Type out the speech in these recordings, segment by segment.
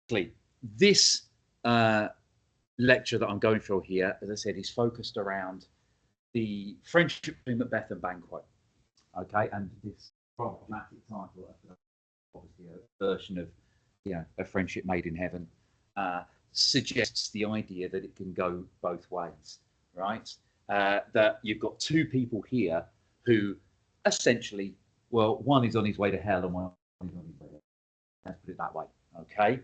this lecture that I'm going through here, as I said, is focused around the friendship between Macbeth and Banquo. Okay, and this problematic title, obviously a version of, a friendship made in heaven, suggests the idea that it can go both ways, right? That you've got two people here who essentially, well, one is on his way to hell and one is on his way to hell. Let's put it that way, okay?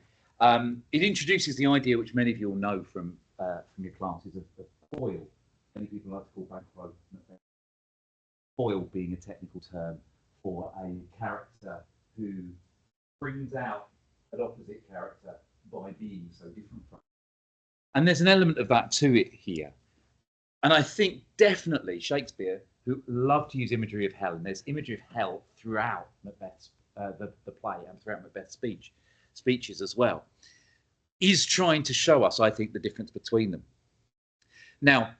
It introduces the idea, which many of you will know from your classes, of foil. Many people like to call Banquo foil, being a technical term for a character who brings out an opposite character by being so different from. And there's an element of that to it here. And I think definitely Shakespeare, who loved to use imagery of hell, and there's imagery of hell throughout Macbeth's the play and throughout Macbeth's speeches as well, is trying to show us, I think, the difference between them. Now,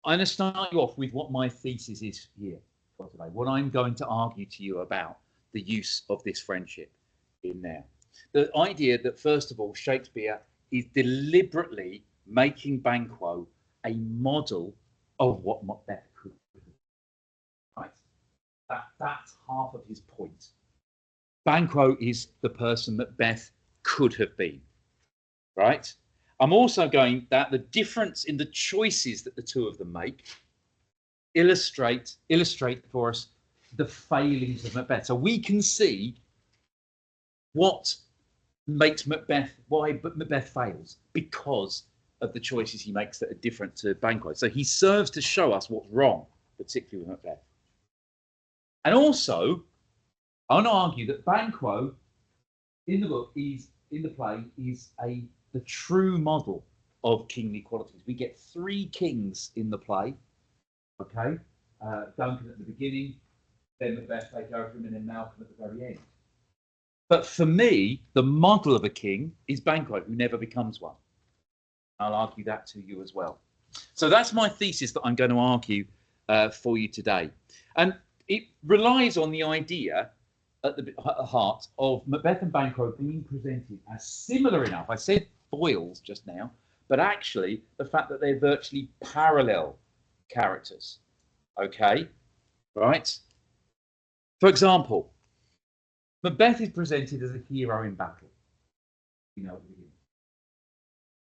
I'm going to start you off with what my thesis is here for today, what I'm going to argue to you about the use of this friendship in there. The idea that, first of all, Shakespeare is deliberately making Banquo a model of what Macbeth could be. Right? That's half of his point. Banquo is the person Macbeth could have been. Right? I'm also going that the difference in the choices that the two of them make illustrate for us the failings of Macbeth. So we can see what makes Macbeth, why Macbeth fails, because of the choices he makes that are different to Banquo. So he serves to show us what's wrong, particularly with Macbeth. And also, I want to argue that Banquo in the book in the play is the true model of kingly qualities. We get three kings in the play. Okay, Duncan at the beginning, then Macbeth take over him, and then Malcolm at the very end. But for me, the model of a king is Banquo, who never becomes one. I'll argue that to you as well. So that's my thesis that I'm going to argue for you today. And it relies on the idea at the heart of Macbeth and Banquo being presented as similar enough. I said foils just now, but actually the fact that they're virtually parallel characters. Okay, right? For example, Macbeth is presented as a hero in battle. You know, at the beginning.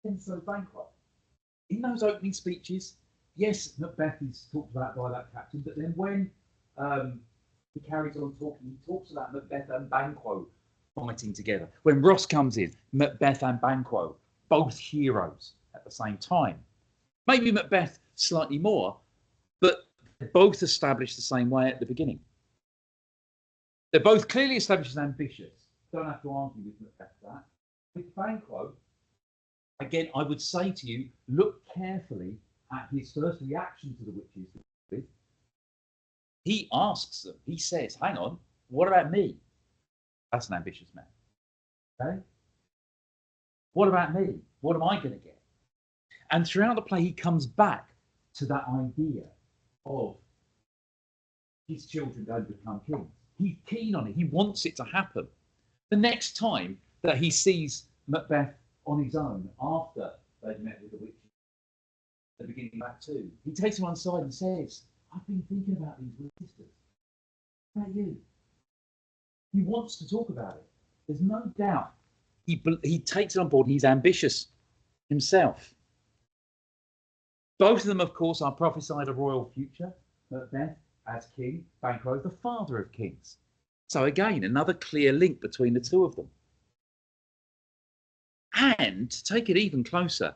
And so Banquo, in those opening speeches, yes, Macbeth is talked about by that captain, but then when he carries on talking, he talks about Macbeth and Banquo fighting together. When Ross comes in, Macbeth and Banquo, both heroes at the same time. Maybe Macbeth slightly more, but they're both established the same way at the beginning. They're both clearly established as ambitious. Don't have to argue with Macbeth that. With Banquo, again, I would say to you, look carefully at his first reaction to the witches. He asks them, he says, hang on, what about me? That's an ambitious man. Okay? What about me? What am I going to get? And throughout the play, he comes back to that idea of his children going to become kings. He's keen on it. He wants it to happen. The next time that he sees Macbeth on his own, after they've met with the witches at the beginning of Act 2, he takes him on the side and says, I've been thinking about these witches. What about you? He wants to talk about it. There's no doubt. He takes it on board. He's ambitious himself. Both of them, of course, are prophesied a royal future. Macbeth as king, Banquo as the father of kings. So again, another clear link between the two of them. And to take it even closer,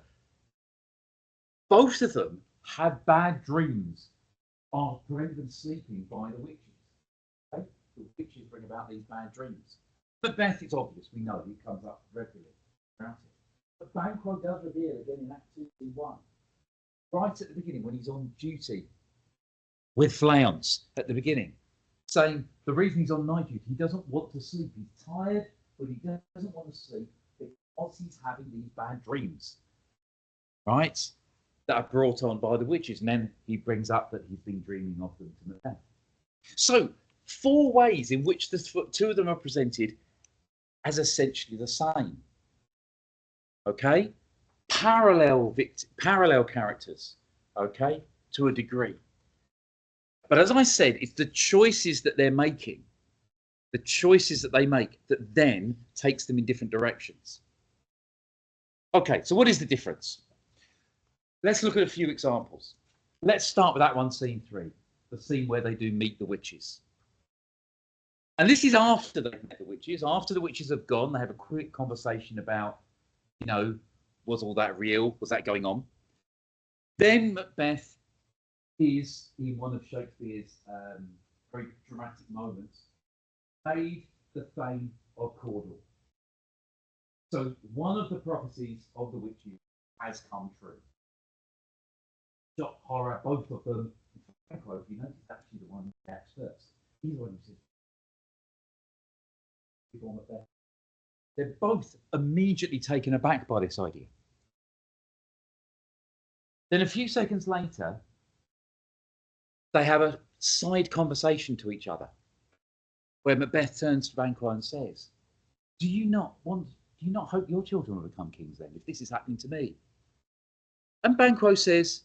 both of them have bad dreams are prevented them sleeping by the witches. Okay? The witches bring about these bad dreams. Macbeth, it's obvious, we know he comes up regularly about it. But Banquo does reveal again in Act 2:1, right at the beginning when he's on duty with Fleance at the beginning, saying the reason he's on night duty, he doesn't want to sleep. He's tired, but he doesn't want to sleep because he's having these bad dreams, right? That are brought on by the witches. And then he brings up that he's been dreaming of them to Macbeth. So, 4 ways in which the two of them are presented as essentially the same. Okay? Parallel characters, okay, to a degree. But as I said, it's the choices that they're making, the choices that they make, that then takes them in different directions. Okay, so what is the difference? Let's look at a few examples. Let's start with that one, scene 3, the scene where they do meet the witches. And this is after they've met the witches. After the witches have gone, they have a quick conversation about, you know, was all that real? Was that going on? Then Macbeth is, in one of Shakespeare's very dramatic moments, paid the fame of Cawdor. So one of the prophecies of the witches has come true. Shock, horror, both of them. Banquo, if you notice, actually the one who acts first. He's the one who says, before Macbeth. They're both immediately taken aback by this idea. Then a few seconds later, they have a side conversation to each other, where Macbeth turns to Banquo and says, do you not hope your children will become kings then, if this is happening to me? And Banquo says,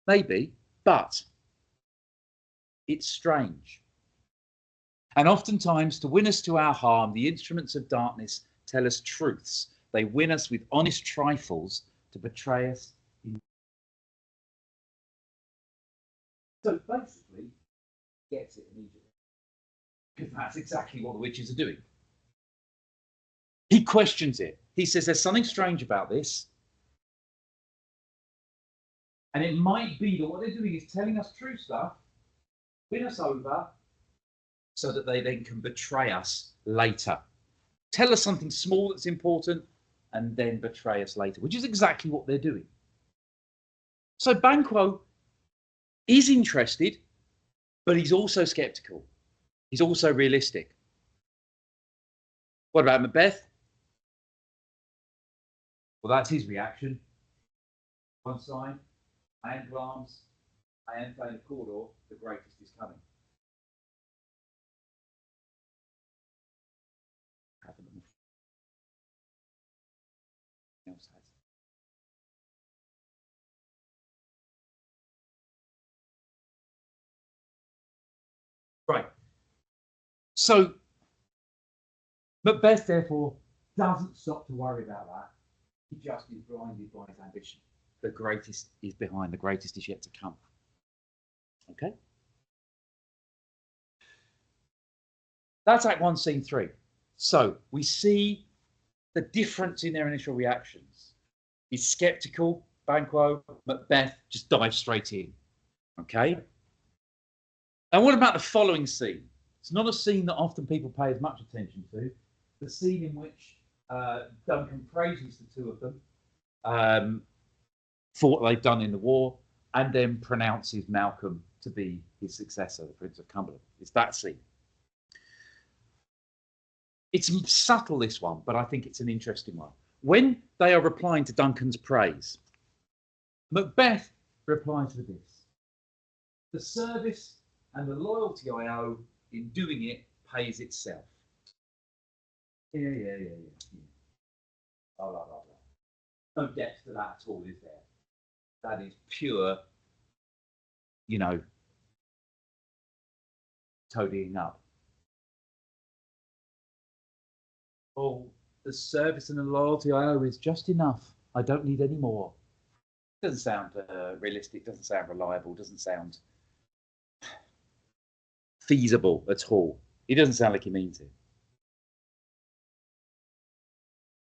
maybe, but it's strange. And oftentimes, to win us to our harm, the instruments of darkness tell us truths. They win us with honest trifles to betray us. So basically, gets it immediately. Because that's exactly what the witches are doing. He questions it. He says there's something strange about this. And it might be that what they're doing is telling us true stuff, win us over, so that they then can betray us later. Tell us something small that's important, and then betray us later, which is exactly what they're doing. So Banquo is interested, but he's also skeptical. He's also realistic. What about Macbeth? Well, that's his reaction. One side, I am Glamis, I am Thane of Cawdor, the greatest is coming. Else has. Right. So Macbeth, therefore, doesn't stop to worry about that. He just is blinded by his ambition. The greatest is behind, the greatest is yet to come. Okay? That's Act 1, Scene 3. So we see the difference in their initial reactions. He's skeptical, Banquo, Macbeth just dives straight in. Okay? And what about the following scene? It's not a scene that often people pay as much attention to. The scene in which Duncan praises the two of them for what they've done in the war, and then pronounces Malcolm to be his successor, the Prince of Cumberland. It's that scene. It's subtle, this one, but I think it's an interesting one. When they are replying to Duncan's praise, Macbeth replies with this: the service and the loyalty I owe in doing it pays itself. Yeah. Blah, blah, blah, blah. No depth to that at all, is there? That is pure, toadying up. Oh, the service and the loyalty I owe is just enough. I don't need any more. Doesn't sound realistic, doesn't sound reliable, doesn't sound feasible at all. It doesn't sound like he means it.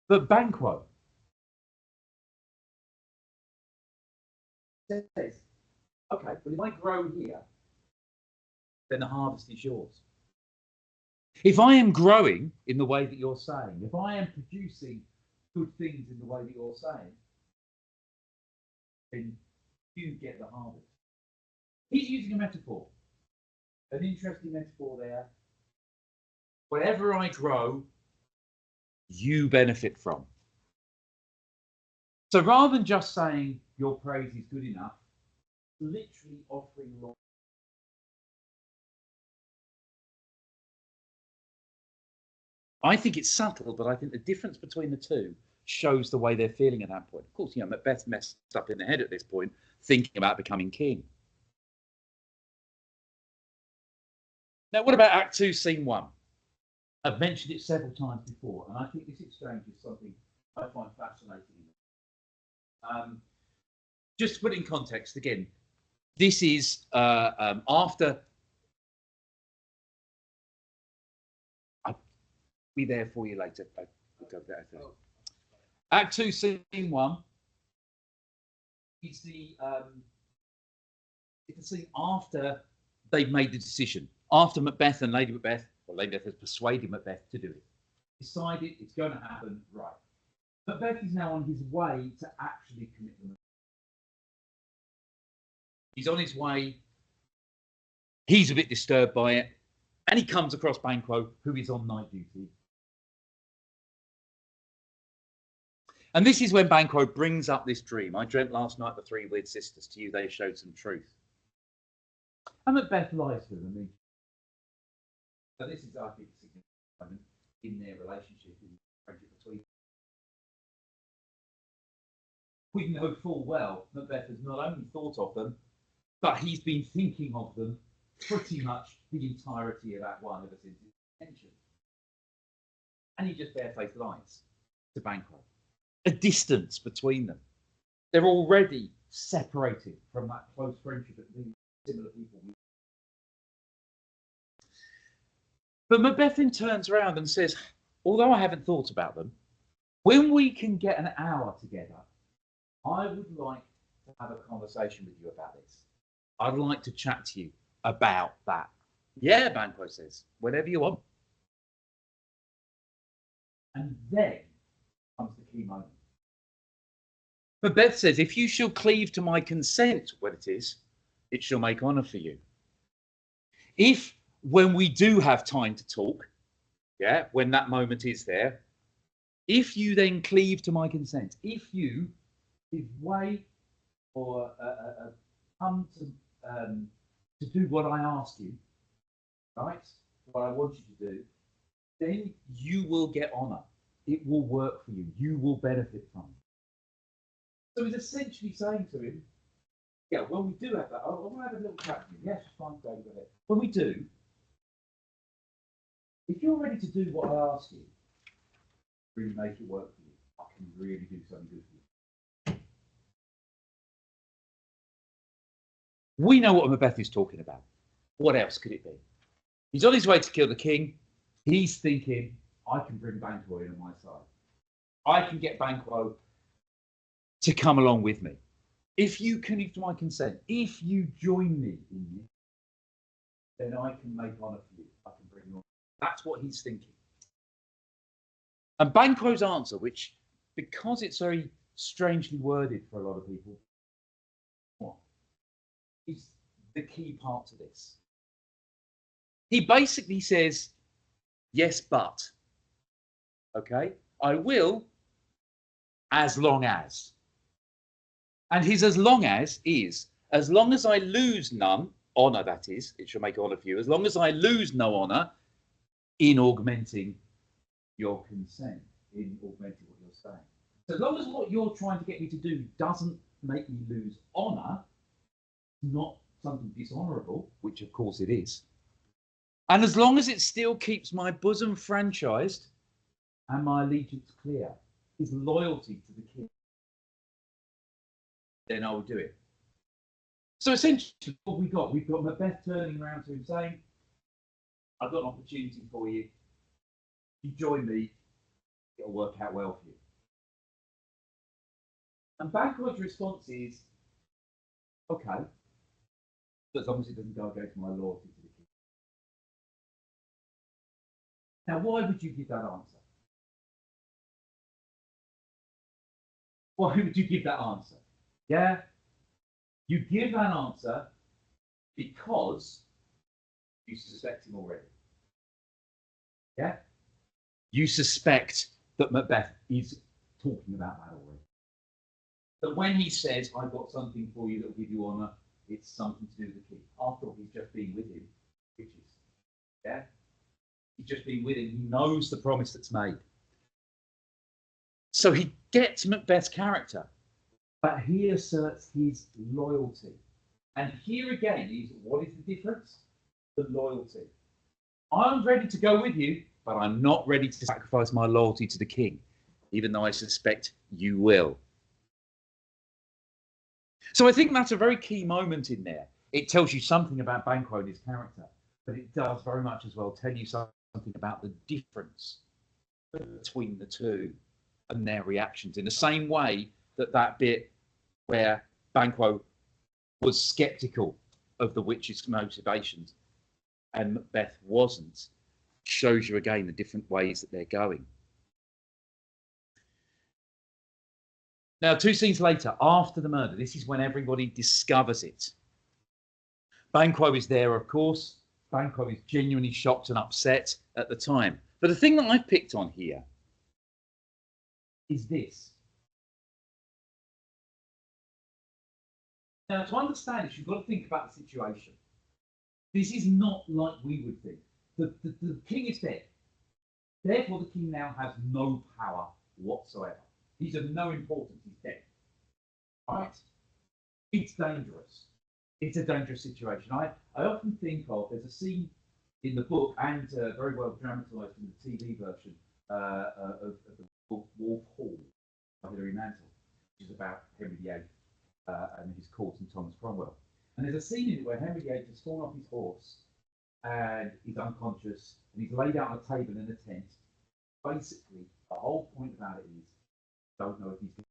But Banquo says, okay, but if I grow here, then the harvest is yours. If I am growing in the way that you're saying, if I am producing good things in the way that you're saying, then you get the harvest. He's using a metaphor, an interesting metaphor there. Whatever I grow, you benefit from. So rather than just saying your praise is good enough, literally offering Lord I think it's subtle, but I think the difference between the two shows the way they're feeling at that point. Of course, you know, Macbeth messed up in the head at this point, thinking about becoming king. Now, what about Act 2, Scene 1? I've mentioned it several times before, and I think this exchange is something I find fascinating. Just to put it in context, again, this is after. I'll be there for you later. Act 2, Scene 1 is the scene after they've made the decision. After Macbeth and Lady Macbeth, or Lady Macbeth has persuaded Macbeth to do it. Decided it's going to happen, right. Macbeth is now on his way to actually commit the murder. He's on his way. He's a bit disturbed by it. And he comes across Banquo, who is on night duty. And this is when Banquo brings up this dream. I dreamt last night the three weird sisters. To you, they showed some truth. And Macbeth lies to them. So this is, I think, a significant moment in their relationship, in the friendship between them. We know full well Macbeth has not only thought of them, but he's been thinking of them pretty much the entirety of Act 1 ever since his detention. And he just barefaced lies to Banquo. A distance between them. They're already separated from that close friendship that these similar people. But Macbeth then turns around and says, although I haven't thought about them, when we can get an hour together, I would like to have a conversation with you about this. I'd like to chat to you about that. Yeah, Banquo says, whenever you want. And then comes the key moment. Macbeth says, if you shall cleave to my consent, what it is, it shall make honour for you. If, when we do have time to talk, yeah, when that moment is there, if you then cleave to my consent, if you give way or come to do what I ask you, right, what I want you to do, then you will get honour. It will work for you. You will benefit from it. So he's essentially saying to him, yeah, when we do have that, I want to have a little chat with you. Yes, fine, go ahead. When we do, if you're ready to do what I ask you, really make it work for you, I can really do something good for you. We know what Macbeth is talking about. What else could it be? He's on his way to kill the king. He's thinking, I can bring Banquo in on my side. I can get Banquo to come along with me. If you cleave to my consent, if you join me in this, then I can make honour for you. I can bring you on. That's what he's thinking. And Banquo's answer, which, because it's very strangely worded for a lot of people, is the key part to this. He basically says, yes, but. Okay? I will, as long as. And his as long as is, as long as I lose none, honour that is, it shall make honour for you, as long as I lose no honour in augmenting your consent, in augmenting what you're saying. So as long as what you're trying to get me to do doesn't make me lose honour, not something dishonourable, which of course it is, and as long as it still keeps my bosom franchised and my allegiance clear, his loyalty to the king, then I will do it. So essentially, what we've got Macbeth turning around to him saying, I've got an opportunity for you. You join me, it'll work out well for you. And Banquo's response is, okay, but as long as it doesn't go against my loyalty to the king. Now, why would you give that answer? Why would you give that answer? Yeah? You give that answer because you suspect him already. Yeah? You suspect that Macbeth is talking about that already. That when he says, I've got something for you that will give you honour, it's something to do with the king. After all, he's just been with him, witches. Yeah? He's just been with him. He knows the promise that's made. So he gets Macbeth's character, but he asserts his loyalty. And here again is what is the difference? The loyalty. I'm ready to go with you, but I'm not ready to sacrifice my loyalty to the king, even though I suspect you will. So I think that's a very key moment in there. It tells you something about Banquo and his character, but it does very much as well tell you something about the difference between the two and their reactions, in the same way that that bit where Banquo was skeptical of the witch's motivations and Macbeth wasn't, shows you again the different ways that they're going. Now, 2 scenes later, after the murder, this is when everybody discovers it. Banquo is there, of course. Banquo is genuinely shocked and upset at the time. But the thing that I've picked on here is this. Now, to understand this, you've got to think about the situation. This is not like we would think. The king is dead. Therefore, the king now has no power whatsoever. He's of no importance. He's dead. Right? It's dangerous. It's a dangerous situation. I often think of, there's a scene in the book and very well dramatised in the TV version of the book Wolf Hall by Hilary Mantel, which is about Henry VIII and his court and Thomas Cromwell. And there's a scene in it where Henry VIII has fallen off his horse and he's unconscious and he's laid out on a table in a tent. Basically, the whole point about it is, don't know if he's going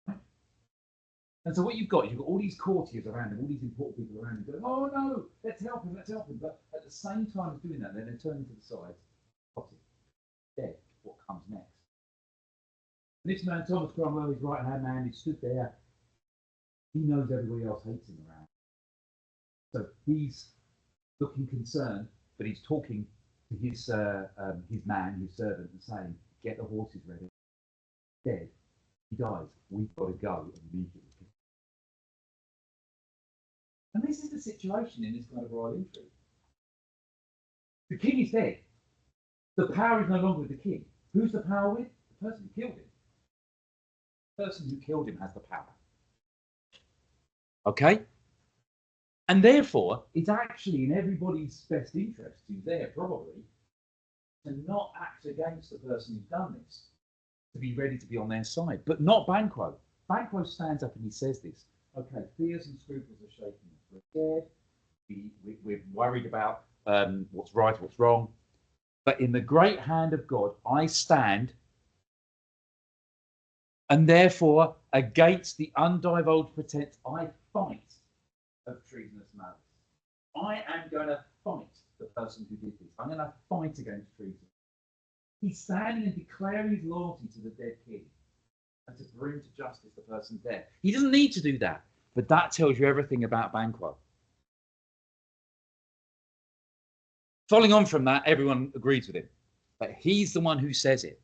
to. And so what you've got is you've got all these courtiers around him, all these important people around him going, oh no, let's help him, let's help him. But at the same time as doing that, they're turning to the side, dead, what comes next? And this man, Thomas Cromwell, his right-hand man, he stood there. He knows everybody else hates him around. So he's looking concerned, but he's talking to his man, his servant, and saying, get the horses ready. Dead. He dies. We've got to go immediately. And this is the situation in this kind of royal intrigue. The king is dead. The power is no longer with the king. Who's the power with? The person who killed him. The person who killed him has the power. Okay? And therefore, it's actually in everybody's best interest, who's there probably, to not act against the person who's done this, to be ready to be on their side, but not Banquo. Banquo stands up and he says this, okay, fears and scruples are shaking us. We're scared, we're worried about what's right, what's wrong, but in the great hand of God, I stand, and therefore, against the undivulged pretense, I fight of treasonous malice. I am going to fight the person who did this. I'm going to fight against treason. He's standing and declaring his loyalty to the dead king and to bring to justice the person dead. He doesn't need to do that, but that tells you everything about Banquo. Following on from that, everyone agrees with him, but he's the one who says it.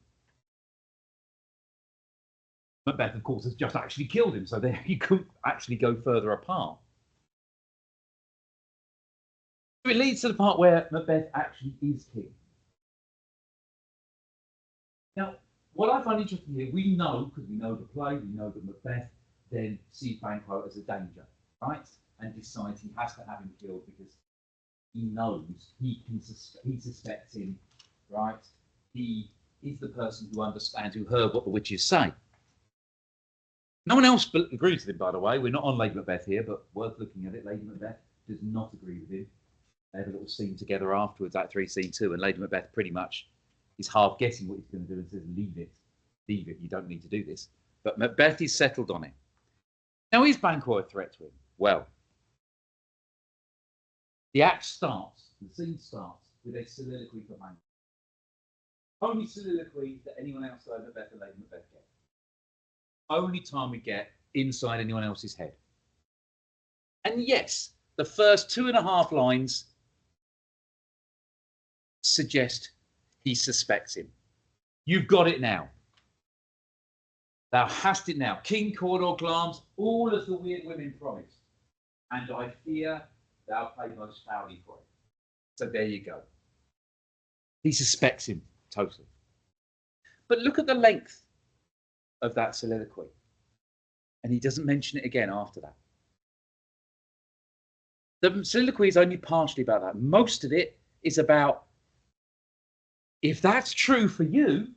Macbeth, of course, has just actually killed him, so there you could actually go further apart. It leads to the part where Macbeth actually is king. Now, what I find interesting here, we know, because we know the play, we know that Macbeth then sees Banquo as a danger, right? And decides he has to have him killed because he knows, he suspects him, right? He is the person who understands, who heard what the witches say. No one else agrees with him, by the way. We're not on Lady Macbeth here, but worth looking at it. Lady Macbeth does not agree with him. They have a little scene together afterwards, Act 3, Scene 2, and Lady Macbeth pretty much is half guessing what he's going to do and says, leave it, you don't need to do this. But Macbeth is settled on it. Now, is Banquo a threat to him? Well, the act starts, the scene starts with a soliloquy for Banquo. Only soliloquy that anyone outside Macbeth and Lady Macbeth get. Only time we get inside anyone else's head. And yes, the first 2.5 lines suggest he suspects him. You've got it now. Thou hast it now. King Cawdor Glamis, all as the weird women promised. And I fear thou pay most foully for it. So there you go. He suspects him totally. But look at the length of that soliloquy. And he doesn't mention it again after that. The soliloquy is only partially about that. Most of it is about, if that's true for you,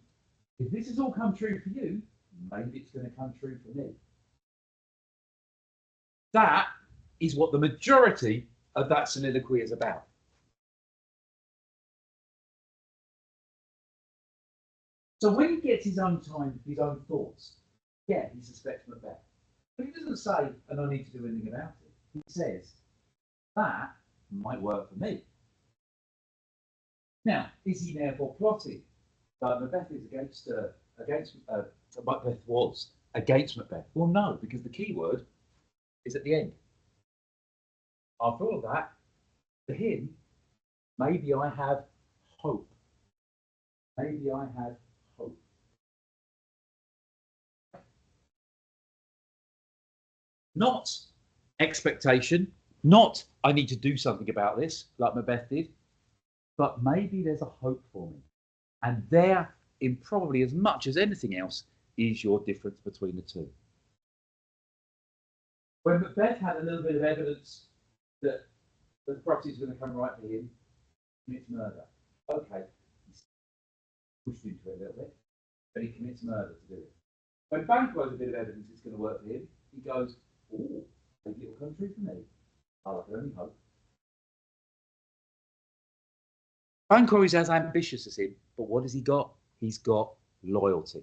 if this has all come true for you, maybe it's going to come true for me. That is what the majority of that soliloquy is about. So when he gets his own time, his own thoughts, yeah, he suspects Macbeth. But he doesn't say, and I need to do anything about it. He says, that might work for me. Now, is he therefore plotting that Macbeth is Macbeth was against Macbeth? Well, no, because the key word is at the end. After all of that, for him, maybe I have hope. Maybe I have hope. Not expectation, not I need to do something about this, like Macbeth did, but maybe there's a hope for me. And there, in probably as much as anything else, is your difference between the two. When Macbeth had a little bit of evidence that the property is going to come right for him, he commits murder. Okay, he's pushed into it a little bit, but he commits murder to do it. When Banquo has a bit of evidence it's going to work for him, he goes, oh, maybe it'll come true for me. I can only hope. Banquo is as ambitious as him, but what has he got? He's got loyalty.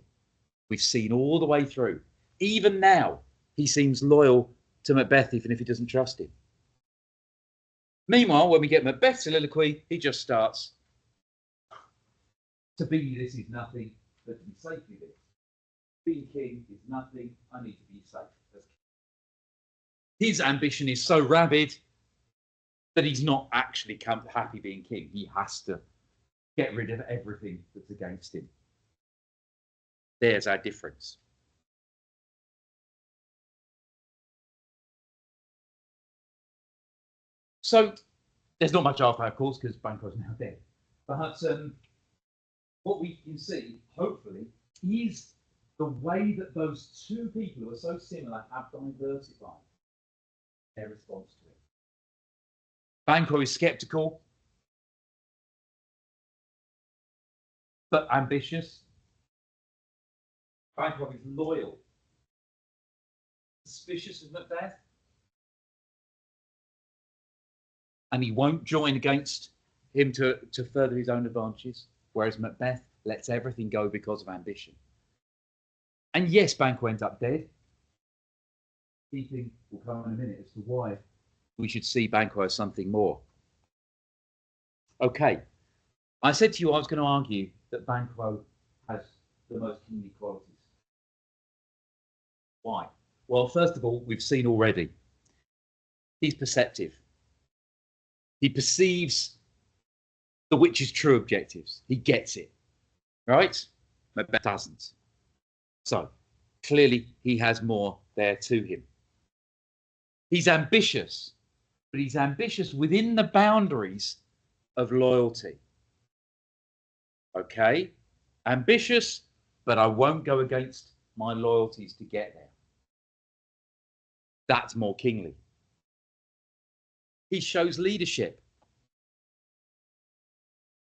We've seen all the way through. Even now, he seems loyal to Macbeth, even if he doesn't trust him. Meanwhile, when we get Macbeth's soliloquy, he just starts. To be this is nothing, but to be safely this. Being king is nothing, I need to be safe as king. His ambition is so rabid that he's not actually happy being king. He has to get rid of everything that's against him. There's our difference. So there's not much after that, of course, because Banquo's now dead. But what we can see, hopefully, is the way that those two people who are so similar have diversified their response to it. Banquo is skeptical, but ambitious. Banquo is loyal, suspicious of Macbeth, and he won't join against him to further his own advantages, whereas Macbeth lets everything go because of ambition. And yes, Banquo ends up dead. Keating will come in a minute as to why we should see Banquo as something more. Okay, I said to you I was going to argue that Banquo has the most kingly qualities. Why? Well, first of all, we've seen already. He's perceptive. He perceives the witch's true objectives. He gets it, right? Macbeth doesn't. So, clearly, he has more there to him. He's ambitious, but he's ambitious within the boundaries of loyalty. Okay? Ambitious, but I won't go against my loyalties to get there. That's more kingly. He shows leadership.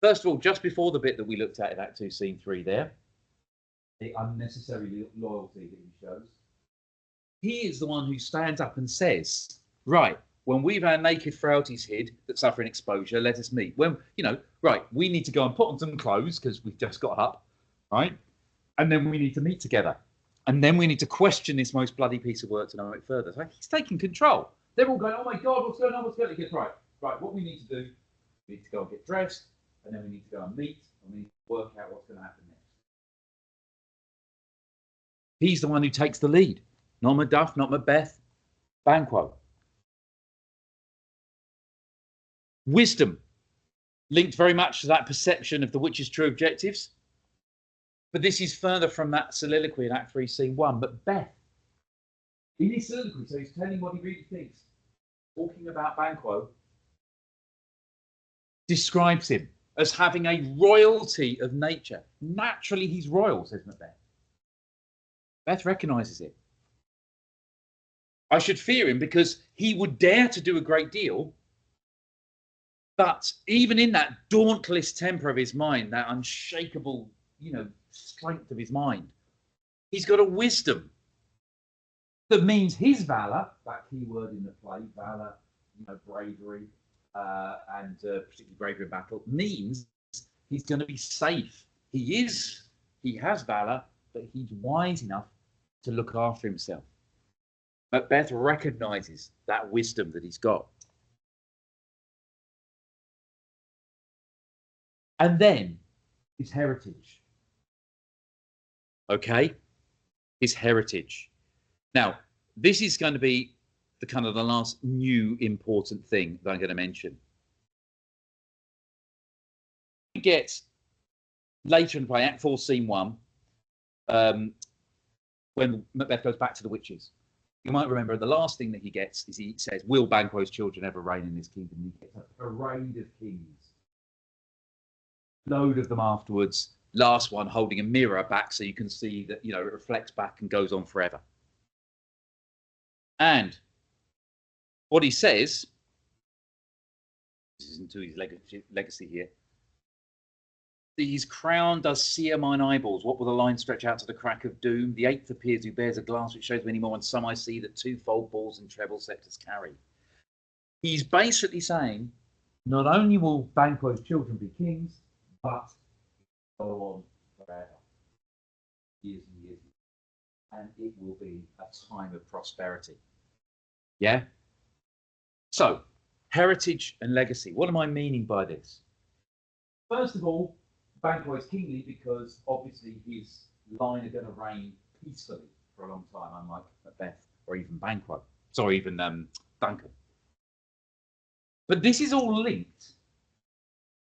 First of all, just before the bit that we looked at in Act 2, Scene 3 there, the unnecessary loyalty that he shows, he is the one who stands up and says, right, when we've our naked frailties hid that suffer in exposure, let us meet. When, right, we need to go and put on some clothes because we've just got up, right? And then we need to meet together. And then we need to question this most bloody piece of work to know it further. So he's taking control. They're all going, oh my God, what's going on? What's going on? Right, what we need to do, we need to go and get dressed, and then we need to go and meet, and we need to work out what's going to happen next. He's the one who takes the lead. Not Macduff, not Macbeth, Banquo. Wisdom, linked very much to that perception of the witch's true objectives. But this is further from that soliloquy in Act 3, Scene 1. Macbeth, in his soliloquy, so he's telling what he really thinks, talking about Banquo, describes him as having a royalty of nature. Naturally, he's royal, says Macbeth. Beth recognises it. I should fear him because he would dare to do a great deal. But even in that dauntless temper of his mind, that unshakable, strength of his mind, he's got a wisdom that means his valour, that key word in the play, valour, bravery, and particularly bravery in battle, means he's going to be safe. He has valour, but he's wise enough to look after himself. Macbeth recognises that wisdom that he's got. And then his heritage. Okay? His heritage. Now, this is going to be the last new important thing that I'm going to mention. We get later in the play, Act 4, Scene 1, when Macbeth goes back to the witches. You might remember the last thing that he gets is he says, "Will Banquo's children ever reign in this kingdom?" He gets a parade of kings. Load of them afterwards. Last one holding a mirror back so you can see that, it reflects back and goes on forever. And what he says, this is into his legacy here, "His crown does sear mine eyeballs. What will the line stretch out to the crack of doom? The eighth appears who bears a glass which shows many more, and some I see that twofold balls and treble sceptres carry." He's basically saying, not only will Banquo's children be kings, but go on forever, years and years, and it will be a time of prosperity. Yeah? So, heritage and legacy. What am I meaning by this? First of all, Banquo is kingly because obviously his line are going to reign peacefully for a long time, unlike Macbeth or even Banquo. Sorry, even Duncan. But this is all linked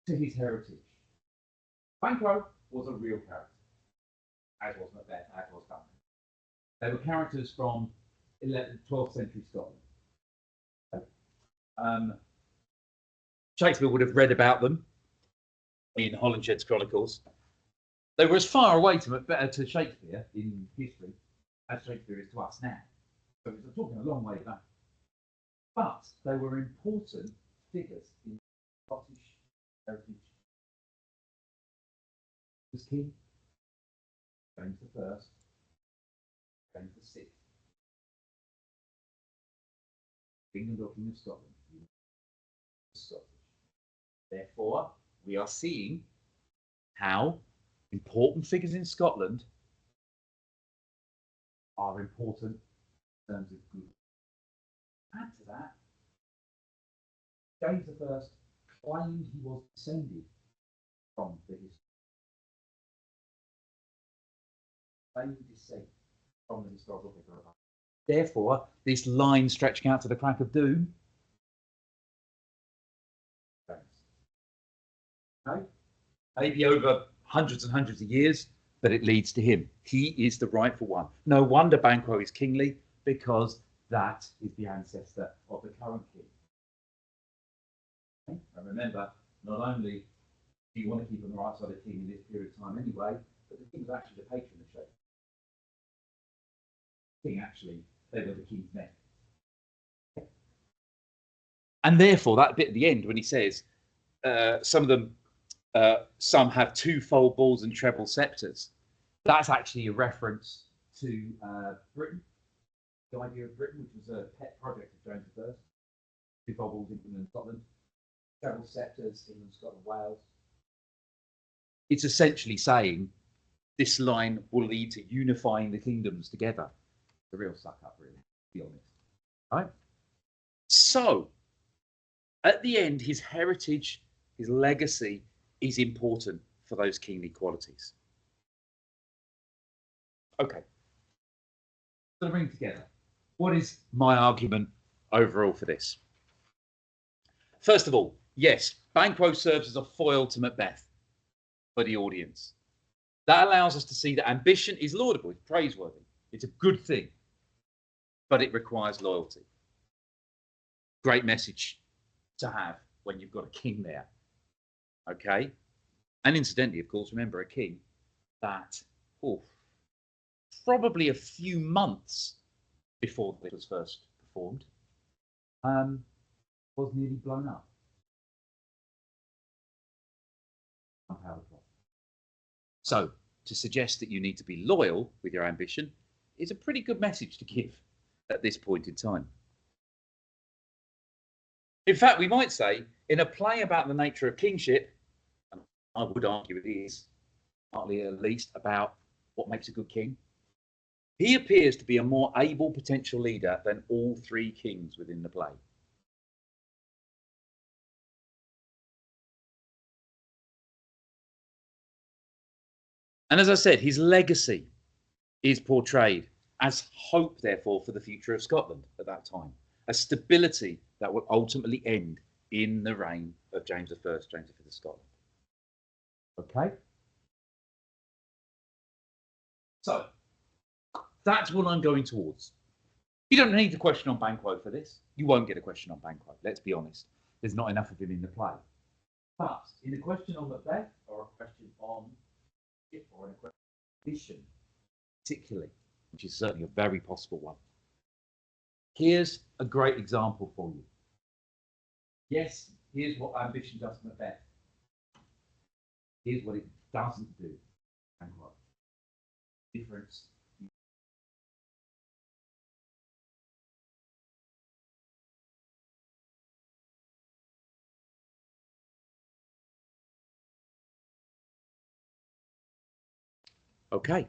to his heritage. Banquo was a real character, as was Macbeth, as was Duncan. They were characters from 12th century Scotland. Shakespeare would have read about them in Holinshed's Chronicles. They were as far away to Shakespeare in history as Shakespeare is to us now. So we're talking a long way back. But they were important figures in Scottish heritage. He was king, James the First, James the Sixth, King of Scotland. Scottish. Therefore, we are seeing how important figures in Scotland are important in terms of good. Add to that, James I claimed he was descended from the history. Claimed descent from the historical figure. Therefore, this line stretching out to the crack of doom. Okay. Maybe over hundreds and hundreds of years, but it leads to him. He is the rightful one. No wonder Banquo is kingly, because that is the ancestor of the current king. Okay? And remember, not only do you want to keep on the right side of the king in this period of time anyway, but the king was actually the patron of Shakespeare. King actually, they were the king's men. And therefore, that bit at the end when he says, some of them, some have twofold balls and treble sceptres, that's actually a reference to Britain, the idea of Britain, which was a pet project of James I. Twofold balls, England and Scotland, treble sceptres, England, Scotland, Wales. It's essentially saying this line will lead to unifying the kingdoms together. The real suck up, really, to be honest. Right? So, at the end, his heritage, his legacy is important for those kingly qualities. Okay. So to bring together, what is my argument overall for this? First of all, yes, Banquo serves as a foil to Macbeth for the audience. That allows us to see that ambition is laudable, it's praiseworthy, it's a good thing, but it requires loyalty. Great message to have when you've got a king there. Okay. And incidentally, of course, remember a king that probably a few months before this was first performed was nearly blown up. So to suggest that you need to be loyal with your ambition is a pretty good message to give at this point in time. In fact, we might say in a play about the nature of kingship, and I would argue it is, partly at least, about what makes a good king, he appears to be a more able potential leader than all three kings within the play. And as I said, his legacy is portrayed as hope, therefore, for the future of Scotland at that time, a stability that would ultimately end in the reign of James I, James V of Scotland. Okay? So, that's what I'm going towards. You don't need a question on Banquo for this. You won't get a question on Banquo, let's be honest. There's not enough of him in the play. But in a question on Macbeth, or a question on or in a question particularly, which is certainly a very possible one, here's a great example for you. Yes, here's what ambition does to Macbeth. Here's what it doesn't do. Banquo. Difference. Okay,